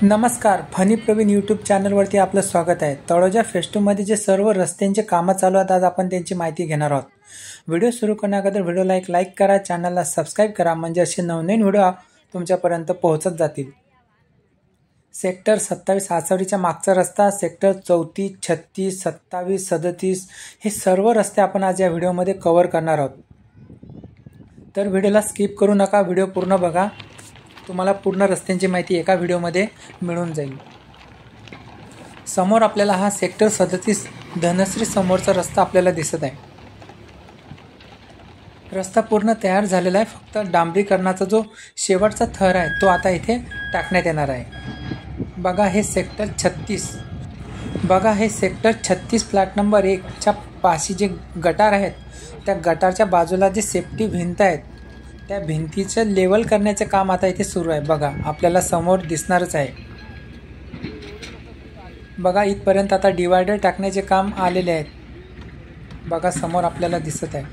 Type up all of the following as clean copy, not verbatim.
नमस्कार, funny Pravin YouTube चॅनलवरती आपलं स्वागत आहे। तळोजा फेज 2 मध्ये जे सर्व रस्त्यांचे कामं चालू आहेत, आज आपण त्यांची माहिती घेणार आहोत। व्हिडिओ सुरू करण्याअगोदर व्हिडिओला एक लाईक करा, चॅनलला सबस्क्राईब करा, म्हणजे असे नवनवीन व्हिडिओ तुमच्यापर्यंत पोहोचत जातील। सेक्टर 27 आसवडीच्या मागचा रस्ता, सेक्टर 34, 36, 27, 37 हे सर्व रस्ते आपण आज या व्हिडिओमध्ये कव्हर करणार आहोत। तर व्हिडिओला स्किप करू नका, व्हिडिओ पूर्ण बघा, तुम्हाला पूर्ण रस्त्यांची माहिती एका व्हिडिओमध्ये मिळून जाईल। समोर आपल्याला हा सेक्टर 37 धनश्री समोरचा रस्ता आपल्याला दिसत आहे। रस्ता पूर्ण तयार झालेला आहे, फक्त डांबरीकरणाचा जो शेवटचा थर आहे तो आता इथे टाकण्यात येणार आहे। बघा हे सेक्टर 36, बघा हे सेक्टर 36 फ्लॅट नंबर 1 च्या पाशी जे गटार आहेत, त्या गटारच्या बाजूला जे सेफ्टी भिंत आहेत, त्या भिंतीचं लेवल करण्याचे काम आता इथे सुरू आहे। बघा आपल्याला समोर दिसणारच आहे। बघा इथपर्यंत आता डिवायडर टाकण्याचे काम आलेले आहेत। बघा समोर आपल्याला दिसत आहे।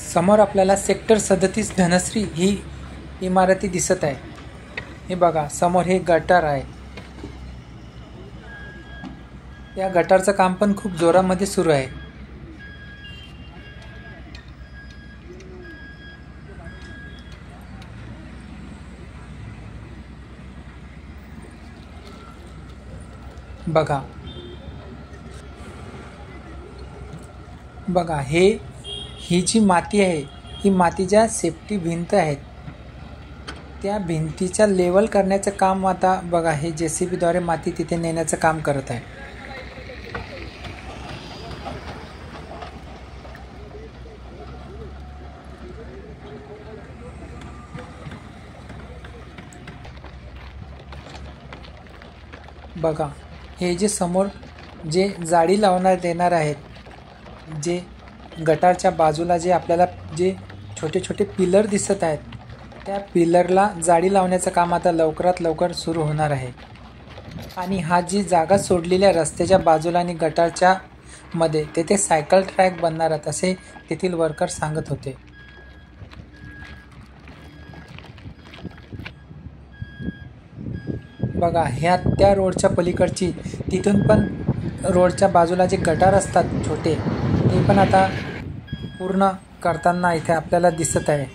समोर आपल्याला सेक्टर 37 धनश्री ही इमारती दिसत आहे। हे बघा समोर हे गटार आहे, या गटारचं काम पण खूप जोरामध्ये सुरू आहे। बघा बघा ही जी माती आहे, ही मातीच्या सेफ्टी भिंत आहेत, त्या भिंतीच्या लेवल करण्याचं काम आता बघा हे JCB द्वारे माती तिथे नेण्याचं काम करत आहे। बघा हे जे समोर जे जाळी लावण्यात येणार आहेत, जे गटारच्या बाजूला जे आपल्याला जे छोटे छोटे पिलर दिसत आहेत, त्या पिलरला जाळी लावण्याचं काम आता लवकरात लवकर सुरू होणार आहे। आणि हा जी जागा सोडलेल्या रस्त्याच्या बाजूला आणि गटारच्या मध्ये तेथे सायकल ट्रॅक बनणार आहेत असे तेथील वर्कर सांगत होते। बघा ह्या त्या रोडच्या पलीकडची, तिथून पण रोडच्या बाजूला जे गटार असतात छोटे, ते पण आता पूर्ण करताना इथे आपल्याला दिसत आहे।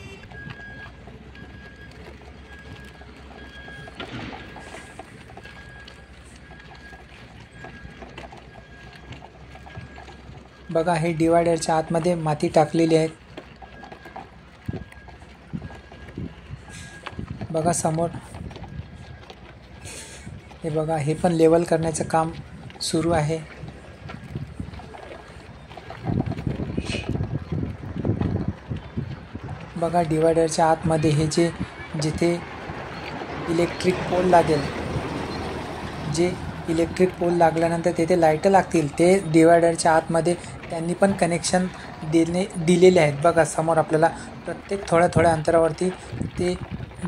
बघा हे डिवायडरच्या आतमध्ये माती टाकलेली आहे। बघा समोर हे बघा हे पण लेवल करण्याचं काम सुरू आहे। बघा डिवायडरच्या आतमध्ये हे जिथे इलेक्ट्रिक पोल लागेल, जे इलेक्ट्रिक पोल लागल्यानंतर तेथे लाईट लागतील, ते डिवायडरच्या आतमध्ये त्यांनी पण कनेक्शन दिलेले आहेत। बघा समोर आपल्याला प्रत्येक थोड्या अंतरावरती ते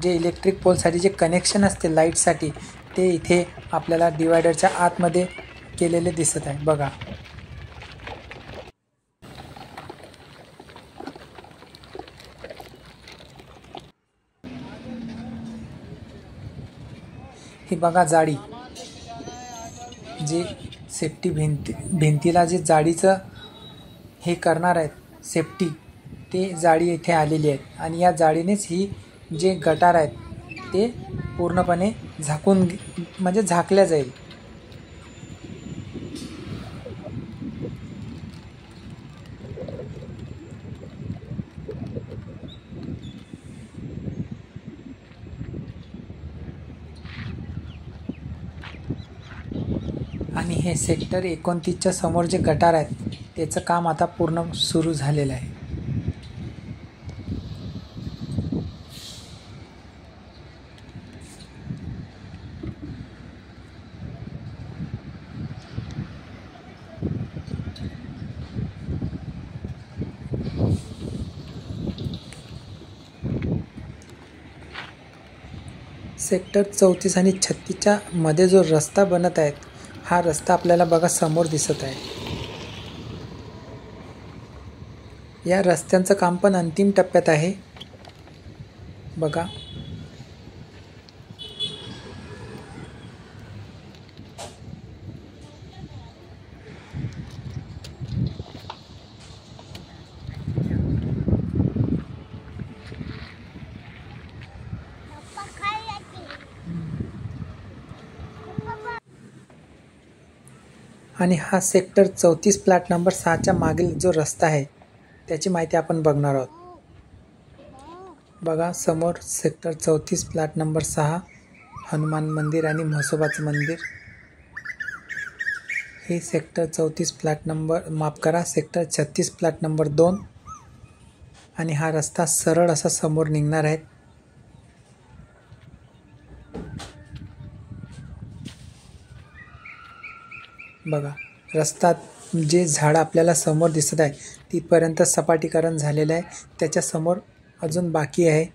जे इलेक्ट्रिक पोलसाठी जे कनेक्शन असते लाईटसाठी, ते इथे आपल्याला डिवायडरच्या आतमध्ये केलेले दिसत आहे। बघा ही बघा जाळी, जे सेफ्टी भिंतीला जे जाळीचं हे करणार आहेत सेफ्टी, ते जाळी इथे आलेली आहेत। आणि या जाळीनेच ही जे गटार आहेत ते पूर्णपणे झाकून म्हणजे झाकल्या जाईल। आणि हे सेक्टर 29च्या समोर जे गटार आहेत, त्याचं काम आता पूर्ण सुरू झालेलं आहे। सेक्टर 34 आणि 36च्या मध्ये जो रस्ता बनत आहे, हा रस्ता आपल्याला बघा समोर दिसत आहे। या रस्त्यांचं काम पण अंतिम टप्प्यात आहे बघा. आणि हा सेक्टर 34 प्लॅट नंबर 6च्या मागील जो रस्ता आहे त्याची माहिती आपण बघणार आहोत. बघा समोर सेक्टर 34 प्लॅट नंबर 6 हनुमान मंदिर आणि म्हसोबाचं मंदिर. हे सेक्टर 34 प्लॅट नंबर माफ करा सेक्टर 36 प्लॅट नंबर 2 आणि हा रस्ता सरळ असा समोर निघणार आहे. बघा रस्ता जे झाड आपल्याला समोर दिसत आहे तिथपर्यंत सपाटीकरण झालेलं आहे. त्याच्या समोर अजून बाकी आहे.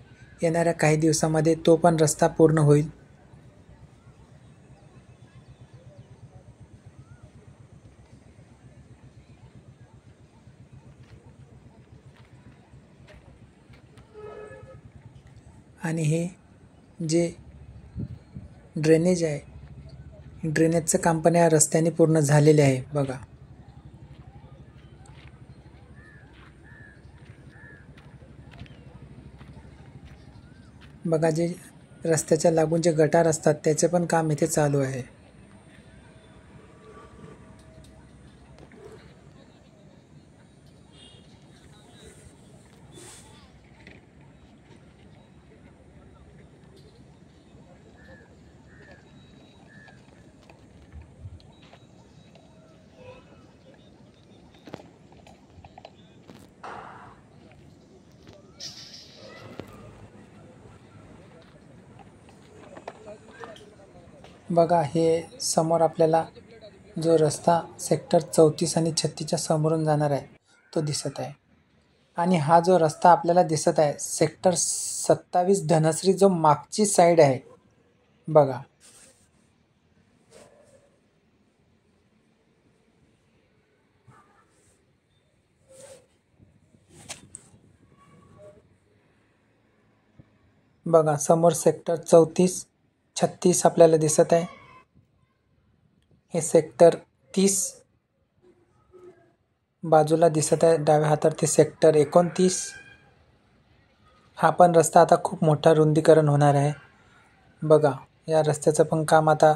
येणाऱ्या काही दिवसामध्ये तो पण रस्ता पूर्ण होईल. आणि हे जे ड्रेनेज आहे ड्रेनेजचं काम पण या रस्त्याने पूर्ण झालेले आहे बघा. बघा जे रस्त्याच्या लागून जे गटार असतात त्याचे पण काम इथे चालू आहे. बघा हे समोर आपल्याला जो रस्ता सेक्टर 34 आणि 36च्या समोरून जाणार आहे तो दिसत आहे. आणि हा जो रस्ता आपल्याला दिसत आहे सेक्टर 27 धनश्री जो मागची साईड आहे बघा. बघा समोर सेक्टर 34-36 आपल्याला दिसत आहे. हे सेक्टर 30 बाजूला दिसत आहे डाव्या हातावर ते सेक्टर 29. हा पण रस्ता आता खूप मोठा रुंदीकरण होणार आहे बघा. या रस्त्याचं पण काम आता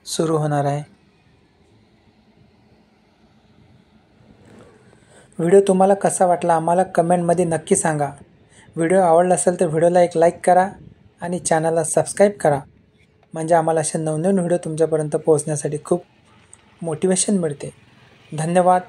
सुरू होणार आहे. व्हिडिओ तुम्हाला कसा वाटला आम्हाला कमेंटमध्ये नक्की सांगा. व्हिडिओ आवडला असेल तर व्हिडिओला एक लाईक करा आणि चॅनलला सबस्क्राईब करा. म्हणजे आम्हाला असे नवनवीन व्हिडिओ तुमच्यापर्यंत पोहोचण्यासाठी खूप मोटिवेशन मिळते. धन्यवाद.